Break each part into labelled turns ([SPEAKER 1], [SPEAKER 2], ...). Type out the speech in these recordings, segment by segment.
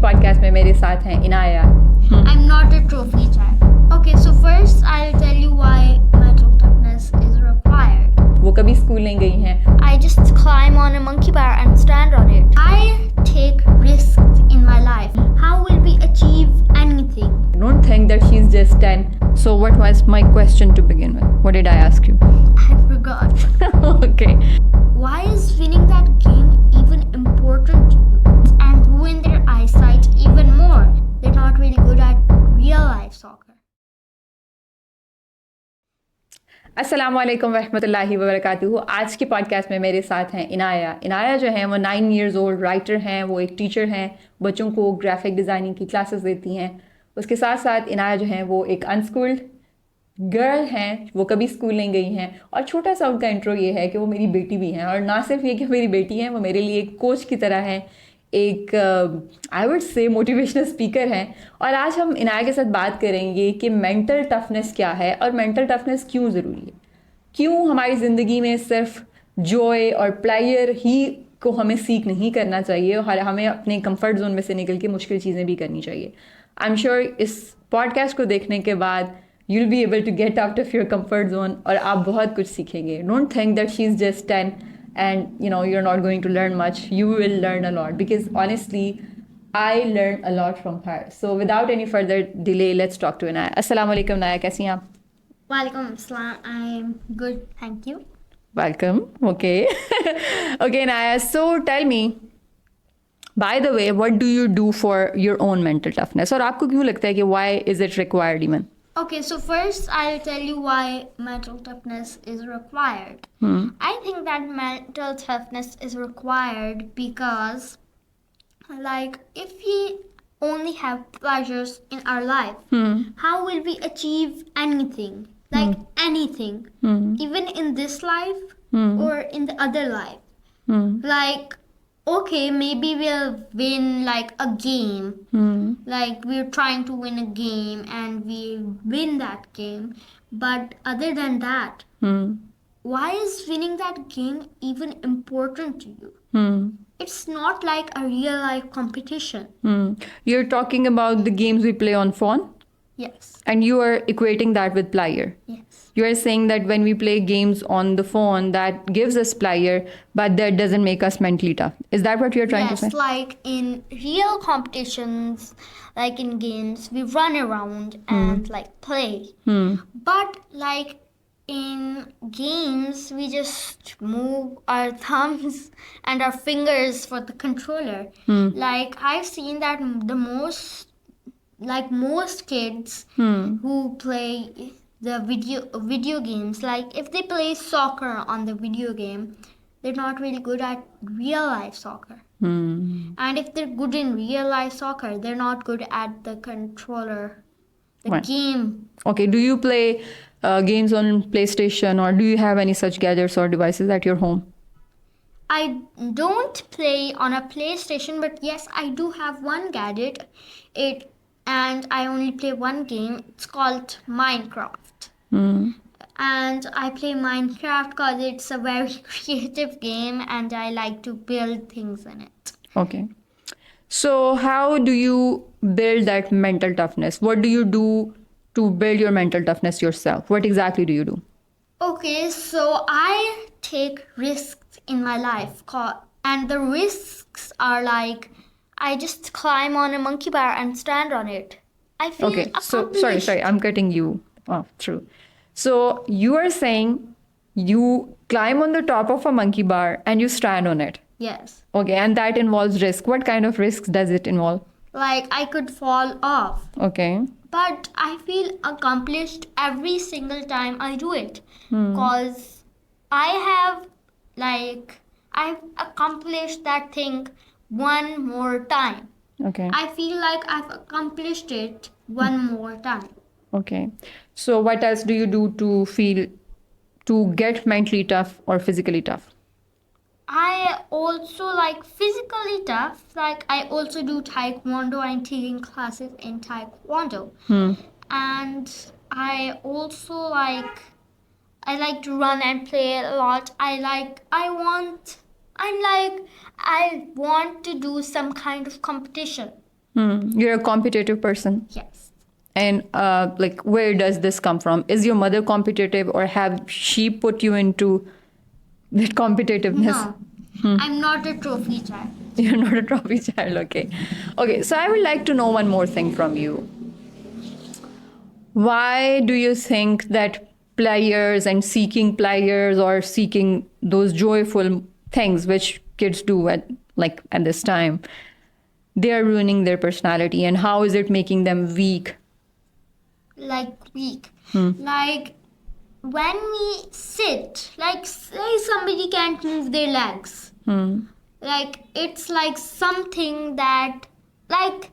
[SPEAKER 1] Podcast में मेरे साथ हैं Inaya.
[SPEAKER 2] I'm not a trophy child. Okay, so first I'll tell you why mental toughness is required.
[SPEAKER 1] वो कभी स्कूल नहीं गई हैं।
[SPEAKER 2] I just climb on a monkey bar and stand on it. I take risks in my life. How will we achieve anything?
[SPEAKER 1] Don't think that she's just 10. So what was my question to begin with? What did I ask you?
[SPEAKER 2] I forgot.
[SPEAKER 1] Okay.
[SPEAKER 2] Why is winning that game even important to you? And ruin their eyesight even more. They're not really good at real life soccer.
[SPEAKER 1] अस्सलाम वालेकुम रहमतुल्लाहि व बरकातुहू। आज के podcast में मेरे साथ हैं इनाया। इनाया जो है वो 9 years old राइटर हैं, वो एक टीचर हैं, बच्चों को ग्राफिक डिज़ाइनिंग की क्लासेस देती हैं। उसके साथ साथ इनाया जो है वो एक अनस्कूल्ड गर्ल हैं, वो कभी स्कूल नहीं गई हैं। और छोटा सा उनका इंट्रो ये है कि वो मेरी बेटी भी हैं, और ना सिर्फ ये कि मेरी बेटी हैं, वो मेरे लिए एक कोच की तरह हैं, एक I would say motivational speaker हैं। और आज हम इनाया के साथ बात करेंगे कि मेंटल टफनेस क्या है और मेंटल टफनेस क्यों ज़रूरी है, क्यों हमारी ज़िंदगी में सिर्फ जॉय और प्लेयर ही को हमें सीख नहीं करना चाहिए और हमें अपने कंफर्ट जोन में से निकल के मुश्किल चीज़ें भी करनी चाहिए। आई एम श्योर इस पॉडकास्ट को देखने के बाद you will be able to get out of your comfort zone और आप बहुत कुछ सीखेंगे। Don't think that she is just 10 and you're not going to learn much. You will learn a lot, because honestly I learned a lot from her. So without any further delay, let's talk to Inaya. Assalamu alaikum Inaya, कैसी हैं आप?
[SPEAKER 2] Walaikum assalam. I'm good, thank you.
[SPEAKER 1] Welcome. Okay. Okay Inaya, so tell me, by the way, what do you do for your own mental toughness? और आपको क्यों लगता है कि why is it required even?
[SPEAKER 2] Okay, so first I'll tell you why mental toughness is required. I think that mental toughness is required because, like, if we only have pleasures in our life, how will we achieve anything? Like, anything. Even in this life or in the other life. Like, okay, maybe we'll win like a game. Like we're trying to win a game and we win that game. But other than that, why is winning that game even important to you? It's not like a real life competition.
[SPEAKER 1] You're talking about the games we play on phone?
[SPEAKER 2] Yes.
[SPEAKER 1] And you are equating that with pleasure?
[SPEAKER 2] Yes.
[SPEAKER 1] You are saying that when we play games on the phone, that gives us pleasure, but that doesn't make us mentally tough. Is that what you're trying to say?
[SPEAKER 2] Yes, like in real competitions, like in games, we run around and like play. But like in games, we just move our thumbs and our fingers for the controller. Like I've seen that most kids who play the video games, like if they play soccer on the video game, they're not really good at real life soccer. And if they're good in real life soccer, they're not good at the controller, the
[SPEAKER 1] Right.
[SPEAKER 2] game.
[SPEAKER 1] Okay, do you play games on PlayStation, or do you have any such gadgets or devices at your home?
[SPEAKER 2] I don't play on a PlayStation, but yes, I do have one gadget. And I only play one game. It's called Minecraft. And I play Minecraft because it's a very creative game and I like to build things in it.
[SPEAKER 1] Okay. So how do you build that mental toughness? What do you do to build your mental toughness yourself? What exactly do you do?
[SPEAKER 2] Okay, so I take risks in my life. And the risks are like, I just climb on a monkey bar and stand on it. I feel
[SPEAKER 1] Okay, so
[SPEAKER 2] accomplished.
[SPEAKER 1] sorry, I'm cutting you off. True. So you are saying you climb on the top of a monkey bar and you stand on it.
[SPEAKER 2] Yes.
[SPEAKER 1] Okay, and that involves risk. What kind of risks does it involve?
[SPEAKER 2] Like I could fall off.
[SPEAKER 1] Okay.
[SPEAKER 2] But I feel accomplished every single time I do it. Because I've accomplished that thing one more time.
[SPEAKER 1] Okay.
[SPEAKER 2] I feel like I've accomplished it one more time.
[SPEAKER 1] Okay. So what else do you do to get mentally tough or physically tough?
[SPEAKER 2] I also like physically tough. Like I also do taekwondo. I'm taking classes in taekwondo. And I also I like to run and play a lot. I want to do some kind of competition.
[SPEAKER 1] You're a competitive person.
[SPEAKER 2] Yes.
[SPEAKER 1] And like, where does this come from? Is your mother competitive, or have she put you into that competitiveness?
[SPEAKER 2] No, I'm not a trophy child.
[SPEAKER 1] You're not a trophy child, okay. Okay, so I would like to know one more thing from you. Why do you think that players and seeking players or seeking those joyful things which kids do at this time, they are ruining their personality, and how is it making them weak?
[SPEAKER 2] Like weak. Like when we sit, like say somebody can't move their legs. Like it's like something that, like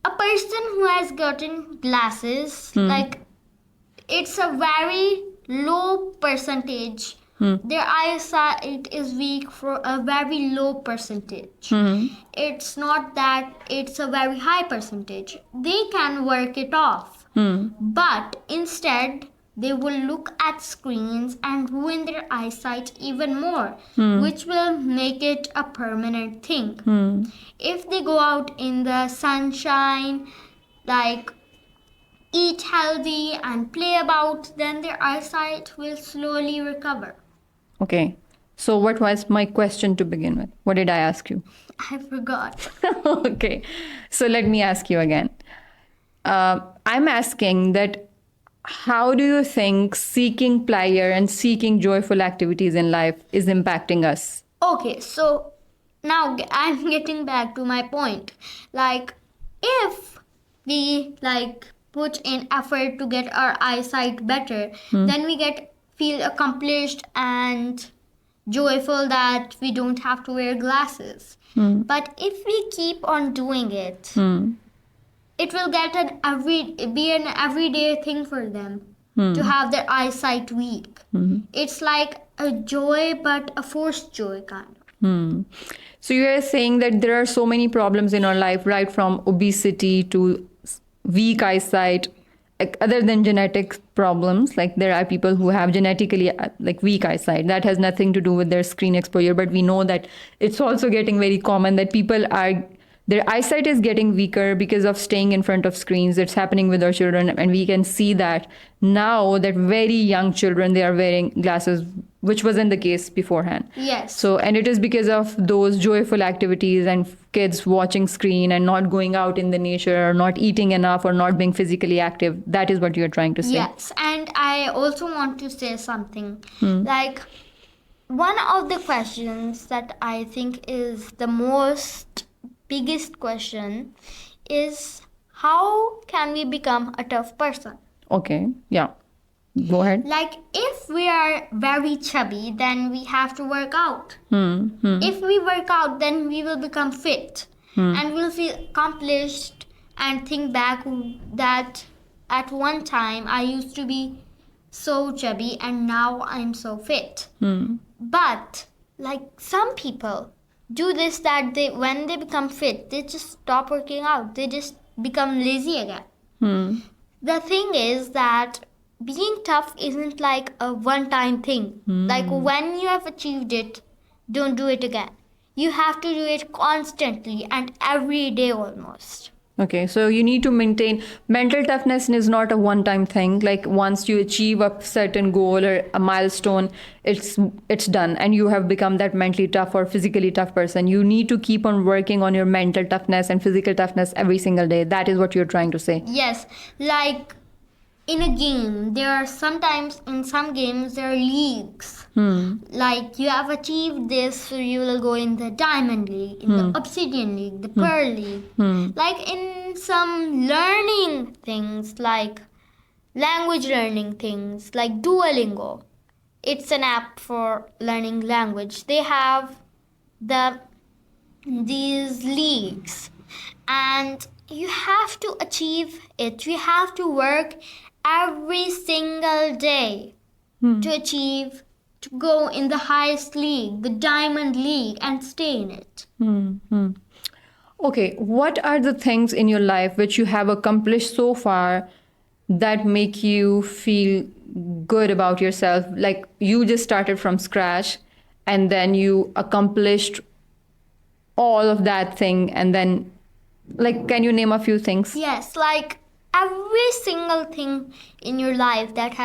[SPEAKER 2] a person who has gotten glasses, like it's a very low percentage. Their eyesight is weak for a very low percentage. It's not that it's a very high percentage. They can work it off. But instead, they will look at screens and ruin their eyesight even more, which will make it a permanent thing. If they go out in the sunshine, like eat healthy and play about, then their eyesight will slowly recover.
[SPEAKER 1] Okay, so what was my question to begin with? What did I ask you?
[SPEAKER 2] I forgot.
[SPEAKER 1] Okay, so let me ask you again. I'm asking that how do you think seeking pleasure and seeking joyful activities in life is impacting us?
[SPEAKER 2] Okay, so now I'm getting back to my point. Like, if we put in effort to get our eyesight better, then we feel accomplished and joyful that we don't have to wear glasses. But if we keep on doing it, it will be an everyday thing for them to have their eyesight weak. It's like a joy, but a forced joy kind of.
[SPEAKER 1] So you are saying that there are so many problems in our life, right from obesity to weak eyesight, like, other than genetic problems. Like there are people who have genetically like weak eyesight. That has nothing to do with their screen exposure. But we know that it's also getting very common that their eyesight is getting weaker because of staying in front of screens. It's happening with our children, and we can see that now that very young children, they are wearing glasses, which wasn't the case beforehand.
[SPEAKER 2] Yes.
[SPEAKER 1] So, and it is because of those joyful activities and kids watching screen and not going out in the nature, or not eating enough, or not being physically active. That is what you're trying to say.
[SPEAKER 2] Yes, and I also want to say something. Like, one of the questions that I think is the most biggest question is, how can we become a tough person?
[SPEAKER 1] Okay, yeah. Go ahead.
[SPEAKER 2] Like, if we are very chubby, then we have to work out. If we work out, then we will become fit. And we'll feel accomplished and think back that at one time I used to be so chubby and now I'm so fit. But, like, some people do this, that when they become fit, they just stop working out. They just become lazy again. The thing is that being tough isn't like a one-time thing. Like, when you have achieved it, don't do it again. You have to do it constantly and every day almost.
[SPEAKER 1] Okay, so you need to maintain mental toughness is not a one-time thing. Like once you achieve a certain goal or a milestone, it's done, and you have become that mentally tough or physically tough person. You need to keep on working on your mental toughness and physical toughness every single day. That is what you're trying to say.
[SPEAKER 2] Yes, like in a game, there are sometimes in some games there are leagues. Like you have achieved this, so you will go in the Diamond League, in the Obsidian League, the Pearl League. Like in some learning things, like language learning things, like Duolingo. It's an app for learning language. They have these leagues, and you have to achieve it. You have to work every single day to achieve, to go in the highest league, the Diamond League, and stay in it.
[SPEAKER 1] Okay, what are the things in your life which you have accomplished so far that make you feel good about yourself? Like you just started from scratch and then you accomplished all of that thing, and then Like, can you name a few things?
[SPEAKER 2] Yes, like every single thing in your life that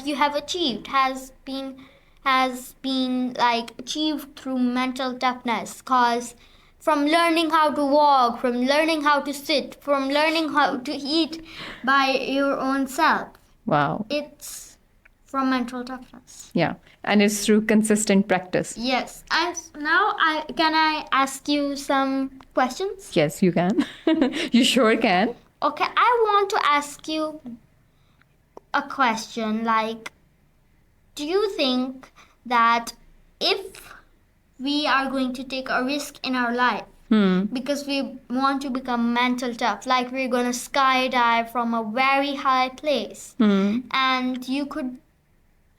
[SPEAKER 2] you have achieved has been like achieved through mental toughness. Cause from learning how to walk, from learning how to sit, from learning how to eat by your own self,
[SPEAKER 1] Wow.
[SPEAKER 2] it's from mental toughness.
[SPEAKER 1] Yeah. And it's through consistent practice.
[SPEAKER 2] Yes, and now I ask you some questions?
[SPEAKER 1] Yes, you can. You sure can.
[SPEAKER 2] Okay, I want to ask you a question like, do you think that if we are going to take a risk in our life because we want to become mental tough, like we're going to skydive from a very high place and you could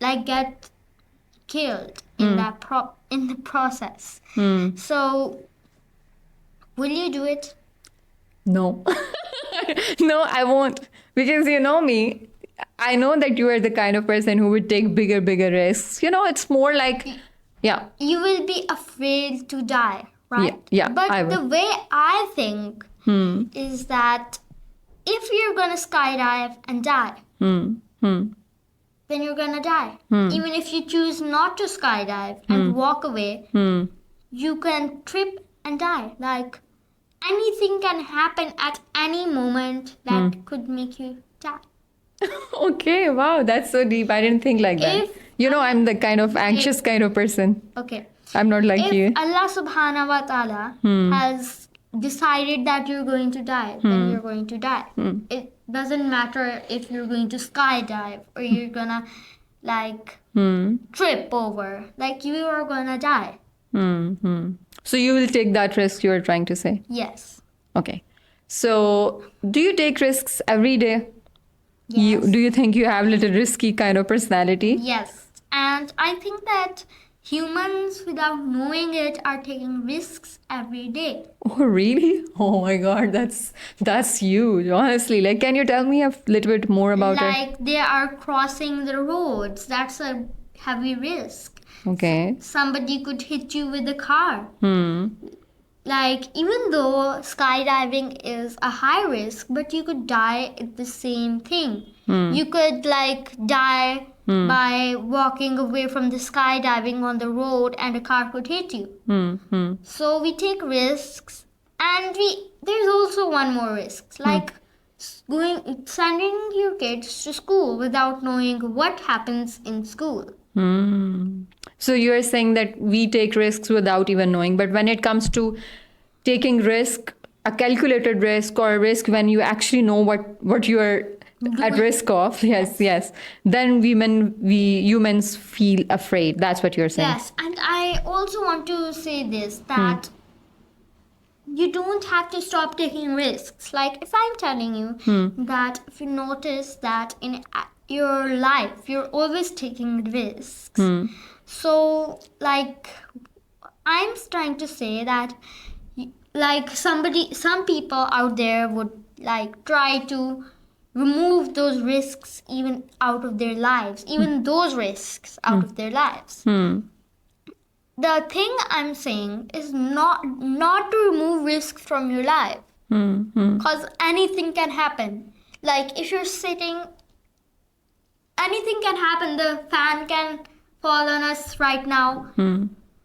[SPEAKER 2] like get killed in in the process. So, will you do it?
[SPEAKER 1] No. No, I won't. Because you know me. I know that you are the kind of person who would take bigger risks. It's more like, yeah.
[SPEAKER 2] You will be afraid to die, right?
[SPEAKER 1] Yeah,
[SPEAKER 2] But
[SPEAKER 1] I will.
[SPEAKER 2] the way I think is that if you're gonna skydive and die, then you're gonna die. Even if you choose not to skydive and walk away, you can trip and die. Like anything can happen at any moment that could make you die.
[SPEAKER 1] Okay, wow, that's so deep. I didn't think like that.
[SPEAKER 2] If-
[SPEAKER 1] I'm the kind of anxious kind of person.
[SPEAKER 2] Okay.
[SPEAKER 1] I'm not like
[SPEAKER 2] If
[SPEAKER 1] you.
[SPEAKER 2] Allah subhanahu wa ta'ala has decided that you're going to die, then you're going to die. It doesn't matter if you're going to skydive or you're gonna like trip over. Like you are gonna die.
[SPEAKER 1] So you will take that risk, you are trying to say.
[SPEAKER 2] Yes.
[SPEAKER 1] Okay. So do you take risks every day?
[SPEAKER 2] Yes.
[SPEAKER 1] Do you think you have a little risky kind of personality?
[SPEAKER 2] Yes. And I think that humans, without knowing it, are taking risks every day.
[SPEAKER 1] Oh, really? Oh my God, that's huge. Honestly, like, can you tell me a little bit more about it?
[SPEAKER 2] Like they are crossing the roads. That's a heavy risk.
[SPEAKER 1] Okay.
[SPEAKER 2] Somebody could hit you with a car. Like, even though skydiving is a high risk, but you could die at the same thing. You could, like, die by walking away from the skydiving on the road and a car could hit you. So we take risks, and there's also one more risk. Like, sending your kids to school without knowing what happens in school.
[SPEAKER 1] So you're saying that we take risks without even knowing, but when it comes to taking risk, a calculated risk or a risk when you actually know what you're at risk of, yes, then we humans feel afraid. That's what you're saying.
[SPEAKER 2] Yes, and I also want to say this, that you don't have to stop taking risks. Like if I'm telling you that if you notice that in your life you're always taking risks. So like I'm trying to say that like some people out there would like try to remove those risks even out of their lives, even those risks out of their lives. The thing I'm saying is not to remove risk from your life, because anything can happen. Like if you're sitting, anything can happen. The fan can fall on us right now.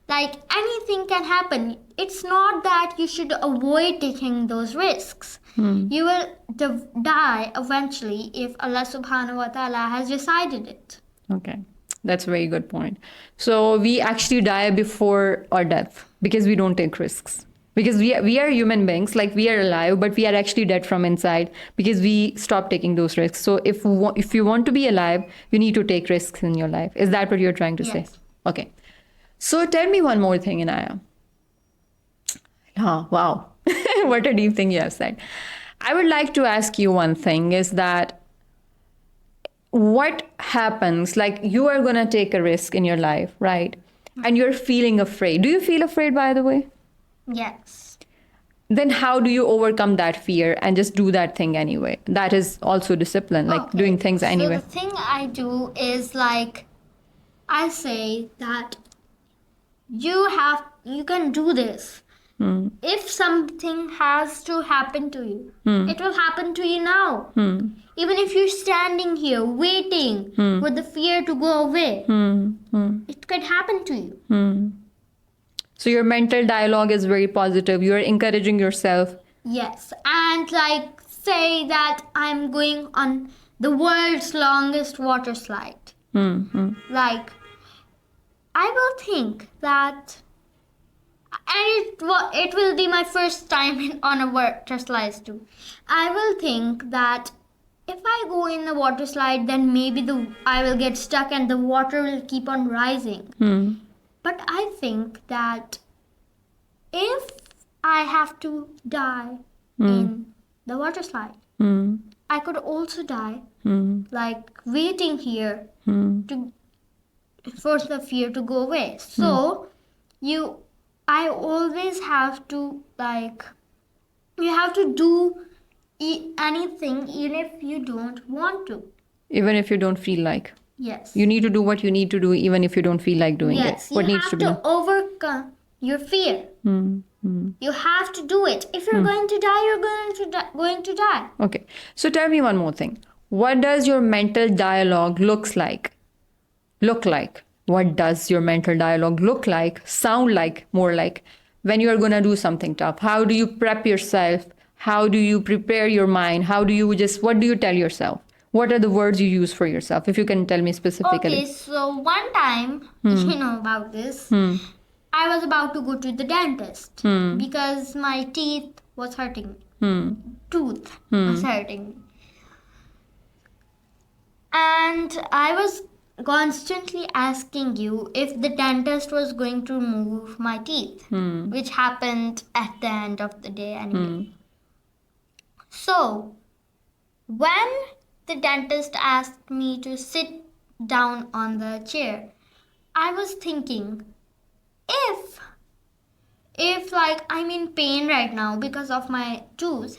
[SPEAKER 2] Like anything can happen. It's not that you should avoid taking those risks. You will die eventually if Allah subhanahu wa ta'ala has decided it.
[SPEAKER 1] Okay. That's a very good point. So we actually die before our death because we don't take risks. Because we are human beings, like we are alive, but we are actually dead from inside because we stop taking those risks. So if you want to be alive, you need to take risks in your life. Is that what you're trying to say?
[SPEAKER 2] Yes.
[SPEAKER 1] Okay. So tell me one more thing, Inaya. Oh, wow. What a deep thing you have said. I would like to ask you one thing is that what happens, like you are going to take a risk in your life, right? And you're feeling afraid. Do you feel afraid, by the way?
[SPEAKER 2] Yes.
[SPEAKER 1] Then how do you overcome that fear and just do that thing anyway? That is also discipline, like
[SPEAKER 2] Okay.
[SPEAKER 1] doing things anyway.
[SPEAKER 2] So the thing I do is like I say that you can do this. If something has to happen to you, it will happen to you now. Even if you're standing here waiting for the fear to go away, it could happen to you.
[SPEAKER 1] So your mental dialogue is very positive. You're encouraging yourself.
[SPEAKER 2] Yes, and like say that I'm going on the world's longest water slide. Like, I will think that, and it will be my first time on a water slide too. I will think that if I go in the water slide, then maybe I will get stuck and the water will keep on rising. But I think that if I have to die in the water slide, I could also die like waiting here to for the fear to go away. So I always have to you have to do anything even if you don't want to.
[SPEAKER 1] Even if you don't feel like.
[SPEAKER 2] Yes.
[SPEAKER 1] You need to do what you need to do even if you don't feel like doing
[SPEAKER 2] Yes,
[SPEAKER 1] it. What
[SPEAKER 2] you
[SPEAKER 1] needs
[SPEAKER 2] have
[SPEAKER 1] to be
[SPEAKER 2] to
[SPEAKER 1] done.
[SPEAKER 2] overcome your fear. You have to do it. If you're going to die, you're going to die.
[SPEAKER 1] Okay. So tell me one more thing. What does your mental dialogue look like? What does your mental dialogue look like, sound like, more like, when you are going to do something tough? How do you prep yourself? How do you prepare your mind? What do you tell yourself? What are the words you use for yourself? If you can tell me specifically.
[SPEAKER 2] Okay, so one time, you know about this, I was about to go to the dentist because my teeth was hurting me. Tooth was hurting me. And I was constantly asking you if the dentist was going to remove my teeth, which happened at the end of the day anyway. So, when the dentist asked me to sit down on the chair, I was thinking, if like I'm in pain right now because of my tooth,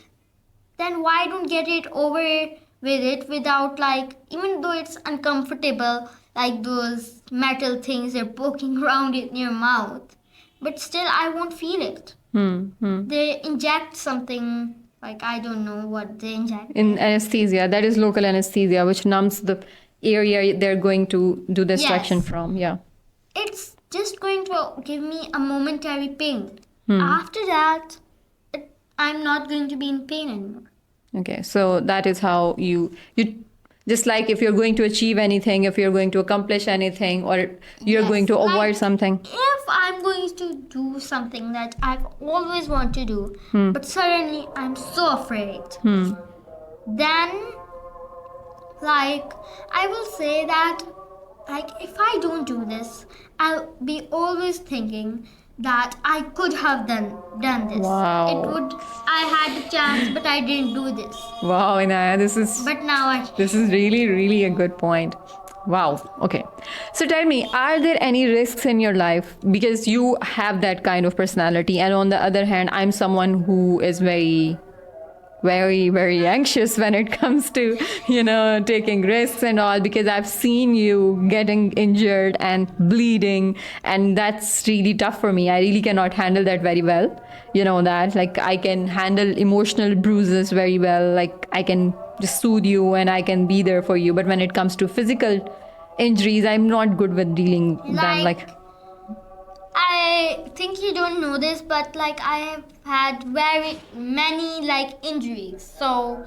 [SPEAKER 2] then why don't get it over with it without even though it's uncomfortable, like those metal things are poking around in your mouth, but still I won't feel it. They inject something, I don't know what they inject.
[SPEAKER 1] In anesthesia, that is local anesthesia, which numbs the area they're going to do the extraction from. Yeah.
[SPEAKER 2] It's just going to give me a momentary pain. After that, I'm not going to be in pain anymore.
[SPEAKER 1] Okay, so that is how you just like if you're going to achieve anything, if you're going to accomplish anything, or you're going to avoid something.
[SPEAKER 2] If I'm going to do something that I've always wanted to do, but suddenly I'm so afraid, then I will say that if I don't do this, I'll be always thinking that I could have done this.
[SPEAKER 1] Wow.
[SPEAKER 2] I had the chance, but I didn't do this.
[SPEAKER 1] Wow, Inaya,
[SPEAKER 2] But now
[SPEAKER 1] this is really, really a good point. Wow. Okay. So tell me, are there any risks in your life? Because you have that kind of personality. And on the other hand, I'm someone who is very, very, very anxious when it comes to, taking risks and all, because I've seen you getting injured and bleeding. And that's really tough for me. I really cannot handle that very well. You know that, I can handle emotional bruises very well. I can just soothe you and I can be there for you. But when it comes to physical injuries, I'm not good with dealing them.
[SPEAKER 2] I think you don't know this, but I have had very many injuries. So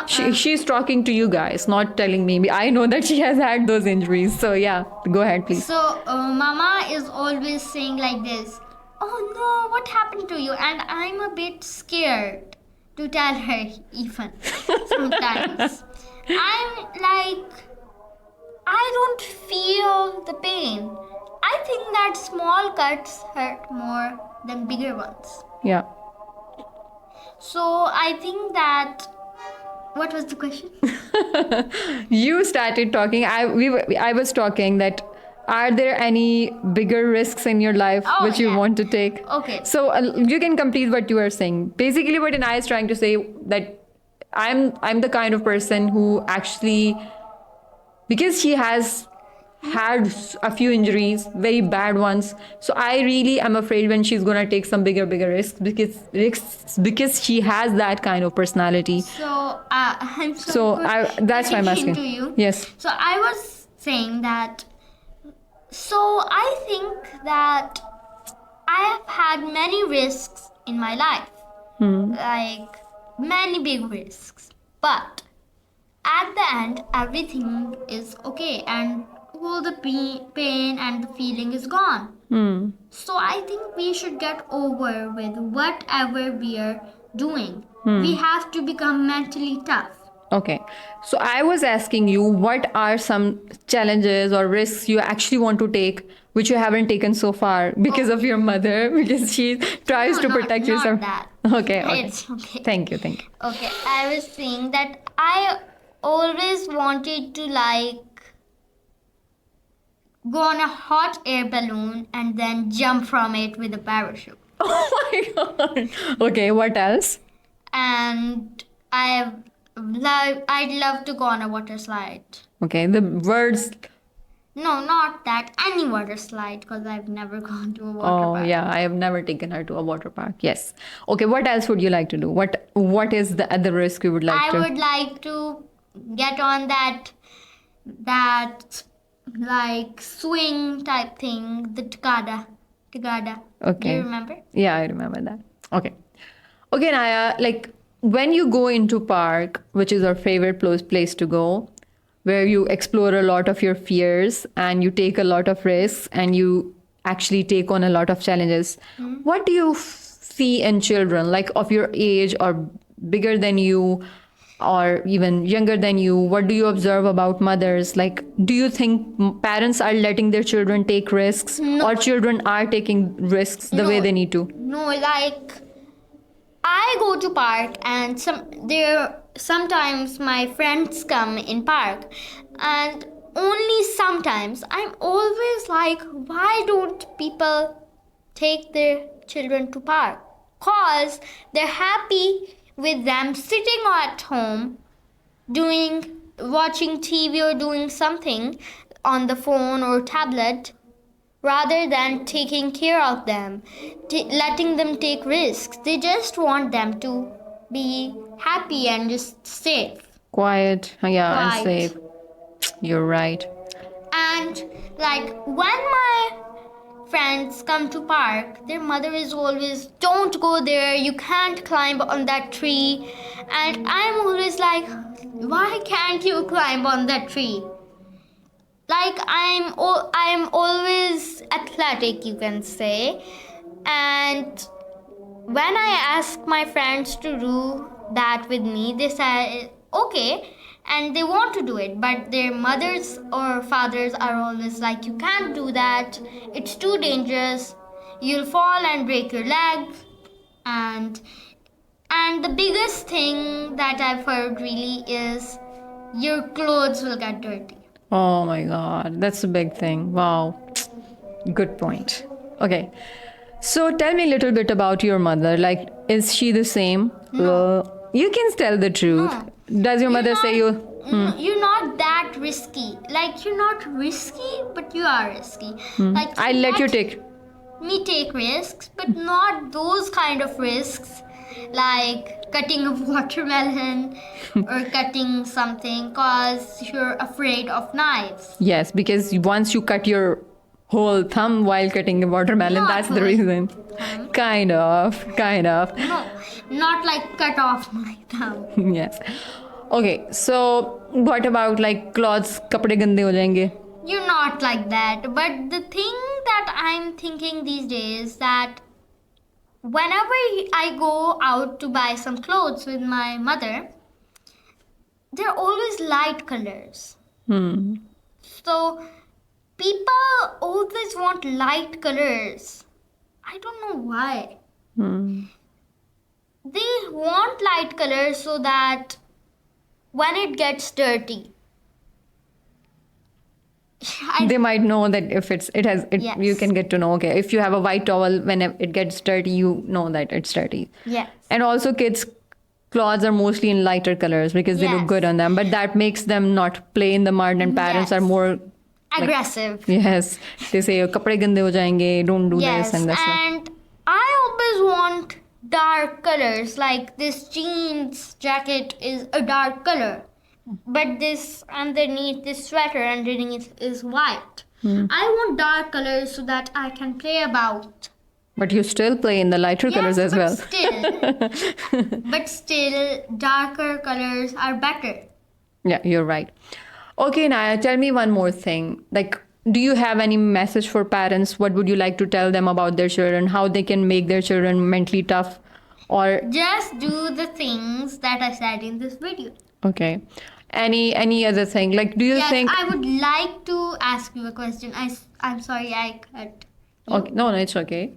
[SPEAKER 1] she's talking to you guys, not telling me. I know that she has had those injuries. So yeah, go ahead, please.
[SPEAKER 2] So Mama is always saying like this, "Oh no, what happened to you?" And I'm a bit scared to tell her even sometimes. I don't feel the pain. I think that small cuts hurt more than bigger ones.
[SPEAKER 1] Yeah.
[SPEAKER 2] So I think that... What was the question?
[SPEAKER 1] You started talking. I was talking that, are there any bigger risks in your life which you want to take?
[SPEAKER 2] Okay.
[SPEAKER 1] So you can complete what you are saying. Basically, what Inaya is trying to say that I'm the kind of person who actually, because she has had a few injuries, very bad ones. So I really am afraid when she's gonna take some bigger risks, because she has that kind of personality.
[SPEAKER 2] So I'm
[SPEAKER 1] So
[SPEAKER 2] sorry
[SPEAKER 1] that's
[SPEAKER 2] for
[SPEAKER 1] why I'm
[SPEAKER 2] getting
[SPEAKER 1] asking.
[SPEAKER 2] into you.
[SPEAKER 1] Yes.
[SPEAKER 2] So I was saying that. So I think that I have had many risks in my life, like many big risks. But at the end, everything is okay, and all the pain and the feeling is gone. So I think we should get over with whatever we are doing. We have to become mentally tough.
[SPEAKER 1] Okay. So I was asking you, what are some challenges or risks you actually want to take, which you haven't taken so far because of your mother, because she tries
[SPEAKER 2] No,
[SPEAKER 1] to
[SPEAKER 2] not,
[SPEAKER 1] protect you.
[SPEAKER 2] not that.
[SPEAKER 1] Okay.
[SPEAKER 2] It's okay.
[SPEAKER 1] Thank you. Thank you.
[SPEAKER 2] Okay, I was saying that I always wanted to go on a hot air balloon and then jump from it with a parachute.
[SPEAKER 1] Oh my God. Okay. What else?
[SPEAKER 2] And I'd love to go on a water slide.
[SPEAKER 1] Okay. The words.
[SPEAKER 2] No, not that. Any water slide, because I've never gone to a water
[SPEAKER 1] Oh
[SPEAKER 2] park.
[SPEAKER 1] yeah, I have never taken her to a water park. Yes. Okay. What else would you like to do? What is the other risk you would like
[SPEAKER 2] I
[SPEAKER 1] to?
[SPEAKER 2] would like to get on that like swing type thing, the tagada. Do
[SPEAKER 1] Okay.
[SPEAKER 2] you remember?
[SPEAKER 1] Yeah, I remember that. Okay. Okay, Naya, like when you go into park, which is our favorite place to go, where you explore a lot of your fears and you take a lot of risks and you actually take on a lot of challenges, what do you see in children, like of your age or bigger than you or even younger than you? What do you observe about mothers? Like, do you think parents are letting their children take risks, or children are taking risks the way they need to?
[SPEAKER 2] No, like I go to park and sometimes my friends come in park, and only sometimes I'm always like, why don't people take their children to park? Cause they're happy with them sitting at home watching TV or doing something on the phone or tablet, rather than taking care of them, letting them take risks. They just want them to be happy and just safe.
[SPEAKER 1] Quiet, yeah, and
[SPEAKER 2] Quiet.
[SPEAKER 1] safe. You're right.
[SPEAKER 2] And like when my friends come to park, their mother is always, don't go there, you can't climb on that tree. And I'm always like, why can't you climb on that tree? Like I'm always athletic, you can say. And when I ask my friends to do that with me, they say okay, and they want to do it, but their mothers or fathers are always like, you can't do that, it's too dangerous, you'll fall and break your leg. And the biggest thing that I've heard really is your clothes will get dirty.
[SPEAKER 1] Oh my God, that's a big thing. Wow. Good point. Okay. So tell me a little bit about your mother. Like, is she the same?
[SPEAKER 2] No.
[SPEAKER 1] You can tell the truth.
[SPEAKER 2] No.
[SPEAKER 1] Does your mother say you?
[SPEAKER 2] You're not that risky. Like, you're not risky, but you are risky. Like,
[SPEAKER 1] I'll let you take.
[SPEAKER 2] me take risks, but not those kind of risks, like cutting a watermelon or cutting something cause you're afraid of knives.
[SPEAKER 1] Yes, because once you cut your whole thumb while cutting a watermelon,
[SPEAKER 2] Not
[SPEAKER 1] that's the
[SPEAKER 2] whole
[SPEAKER 1] reason.
[SPEAKER 2] thumb.
[SPEAKER 1] Kind of.
[SPEAKER 2] No, not like cut off my thumb.
[SPEAKER 1] Yes. Okay, so what about like clothes? कपड़े गंदे हो जाएंगे.
[SPEAKER 2] You're not like that. But the thing that I'm thinking these days that whenever I go out to buy some clothes with my mother, they're always light colors. So people always want light colors. I don't know why. They want light colors so that when it gets dirty,
[SPEAKER 1] They might know that if
[SPEAKER 2] Yes.
[SPEAKER 1] you can get to know, okay, if you have a white towel, when it gets dirty, you know that it's dirty.
[SPEAKER 2] yes.
[SPEAKER 1] And also kids' clothes are mostly in lighter colors because they look
[SPEAKER 2] Yes.
[SPEAKER 1] good on them, but that makes them not play in the mud, and parents are
[SPEAKER 2] Yes.
[SPEAKER 1] more
[SPEAKER 2] aggressive.
[SPEAKER 1] Yes, they say kapde gande ho jayenge, don't do
[SPEAKER 2] Yes,
[SPEAKER 1] this and this.
[SPEAKER 2] and I always want dark colors. Like this jeans jacket is a dark color, but this underneath this sweater underneath is white. I want dark colors so that I can play about.
[SPEAKER 1] But you still play in the lighter colors as well.
[SPEAKER 2] But still, darker colors are better.
[SPEAKER 1] Yeah, you're right. Okay, Naya, tell me one more thing. Like, do you have any message for parents? What would you like to tell them about their children? How they can make their children mentally tough? Or
[SPEAKER 2] just do the things that I said in this video.
[SPEAKER 1] Okay. Any other thing? Like, do you think?
[SPEAKER 2] I would like to ask you a question. I'm sorry I cut you.
[SPEAKER 1] Okay, no, it's okay.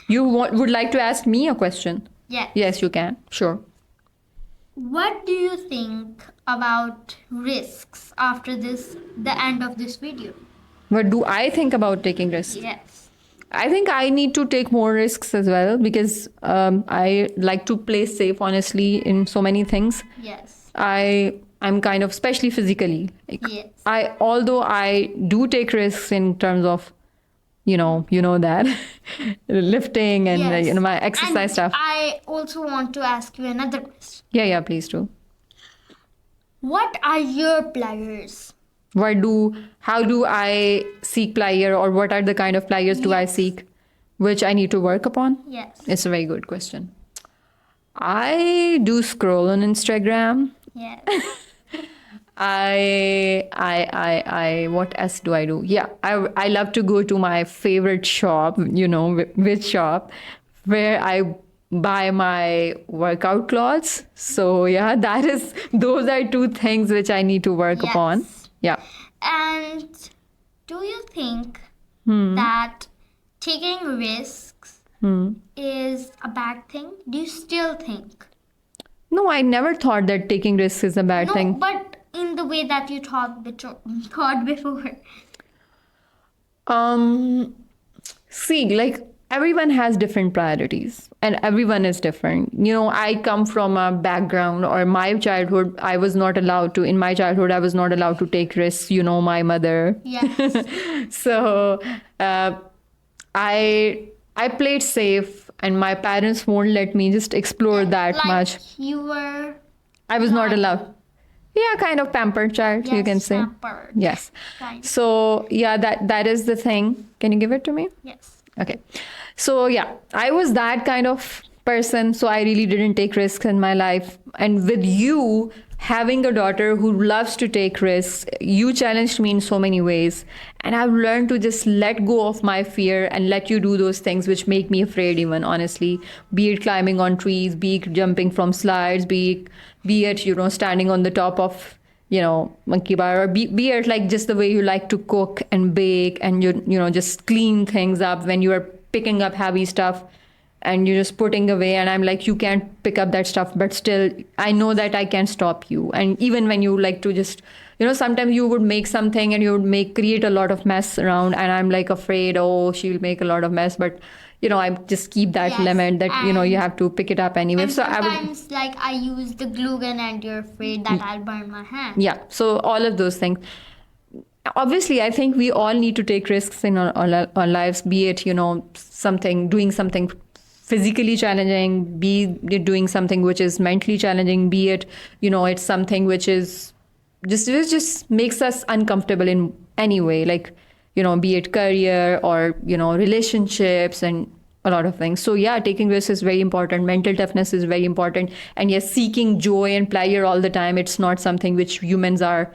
[SPEAKER 1] You would like to ask me a question?
[SPEAKER 2] Yes.
[SPEAKER 1] Yes, you can. Sure.
[SPEAKER 2] What do you think about risks after the end of this video?
[SPEAKER 1] What do I think about taking risks?
[SPEAKER 2] Yes.
[SPEAKER 1] I think I need to take more risks as well because I like to play safe, honestly, in so many things.
[SPEAKER 2] Yes.
[SPEAKER 1] I'm kind of, especially physically.
[SPEAKER 2] Yes.
[SPEAKER 1] Although I do take risks in terms of, you know that lifting and
[SPEAKER 2] Yes.
[SPEAKER 1] my exercise stuff.
[SPEAKER 2] I also want to ask you another question.
[SPEAKER 1] Yeah, please do.
[SPEAKER 2] What are your pleasures?
[SPEAKER 1] How do I seek pleasure, or what are the kind of pleasures do I seek, which I need to work upon?
[SPEAKER 2] Yes.
[SPEAKER 1] It's a very good question. I do scroll on Instagram.
[SPEAKER 2] Yes.
[SPEAKER 1] I what else do I do? Yeah, I love to go to my favorite shop, which shop, where I buy my workout clothes. So yeah, those are two things which I need to work upon. Yeah.
[SPEAKER 2] And do you think that taking risks is a bad thing? Do you still think?
[SPEAKER 1] No, I never thought that taking risks is a bad thing.
[SPEAKER 2] No, but in the way that you thought before.
[SPEAKER 1] See, like, everyone has different priorities and everyone is different. I come from a background, or my childhood, I was not allowed to take risks, my mother.
[SPEAKER 2] Yes.
[SPEAKER 1] So I played safe, and my parents won't let me just explore that much.
[SPEAKER 2] You were...
[SPEAKER 1] I was not allowed. Yeah, kind of pampered child, you can say.
[SPEAKER 2] Pampered.
[SPEAKER 1] Yes.
[SPEAKER 2] Kind.
[SPEAKER 1] So yeah, that is the thing. Can you give it to me?
[SPEAKER 2] Yes.
[SPEAKER 1] Okay. So yeah, I was that kind of person. So I really didn't take risks in my life. And with you having a daughter who loves to take risks, you challenged me in so many ways. And I've learned to just let go of my fear and let you do those things which make me afraid, even, honestly. Be it climbing on trees, be it jumping from slides, be it, standing on the top of, monkey bar, or be it like just the way you like to cook and bake and just clean things up when you are picking up heavy stuff and you're just putting away, and I'm like, you can't pick up that stuff, but still I know that I can't stop you. And even when you like to just, sometimes you would make something and you would create a lot of mess around, and I'm like afraid, oh, she'll make a lot of mess, but I just keep that limit that you have to pick it up anyway.
[SPEAKER 2] And
[SPEAKER 1] so
[SPEAKER 2] sometimes I use the glue gun and you're afraid that I'll burn my hand.
[SPEAKER 1] Yeah, so all of those things. Obviously, I think we all need to take risks in our lives, be it, doing something physically challenging, be it doing something which is mentally challenging, be it, it's something which is just makes us uncomfortable in any way, like, be it career or, relationships and a lot of things. So yeah, taking risks is very important. Mental toughness is very important. And yes, seeking joy and pleasure all the time, it's not something which humans are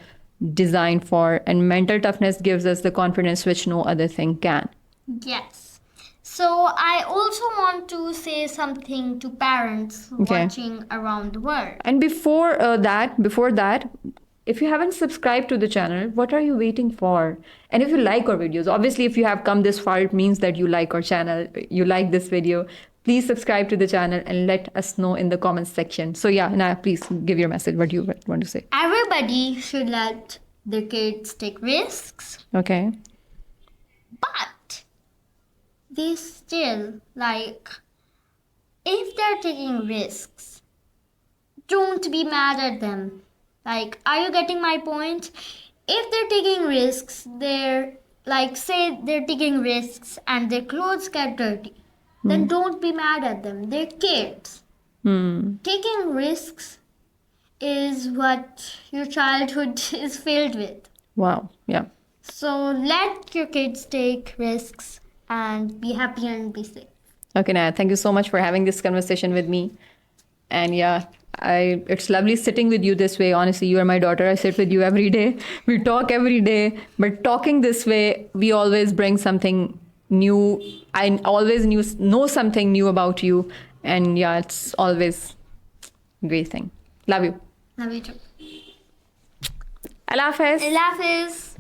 [SPEAKER 1] designed for. And mental toughness gives us the confidence which no other thing can.
[SPEAKER 2] Yes. So I also want to say something to parents watching around the world.
[SPEAKER 1] And before that, if you haven't subscribed to the channel, what are you waiting for? And if you like our videos, obviously if you have come this far, it means that you like our channel, you like this video. Please subscribe to the channel and let us know in the comments section. So yeah, Naya, please give your message. What do you want to say?
[SPEAKER 2] Everybody should let their kids take risks.
[SPEAKER 1] Okay.
[SPEAKER 2] But they still, if they're taking risks, don't be mad at them. Are you getting my point? if they're taking risks, they're like, say they're taking risks and their clothes get dirty, then don't be mad at them. They're kids. Taking risks is what your childhood is filled with.
[SPEAKER 1] Wow. Yeah.
[SPEAKER 2] So let your kids take risks and be happy and be safe.
[SPEAKER 1] Okay, Naya, thank you so much for having this conversation with me. And yeah, it's lovely sitting with you this way. Honestly, you are my daughter. I sit with you every day. We talk every day. But talking this way, we always bring something new. I always know something new about you. And yeah, it's always a great thing. Love you.
[SPEAKER 2] Love you too.
[SPEAKER 1] Allah Hafiz.
[SPEAKER 2] Allah Hafiz.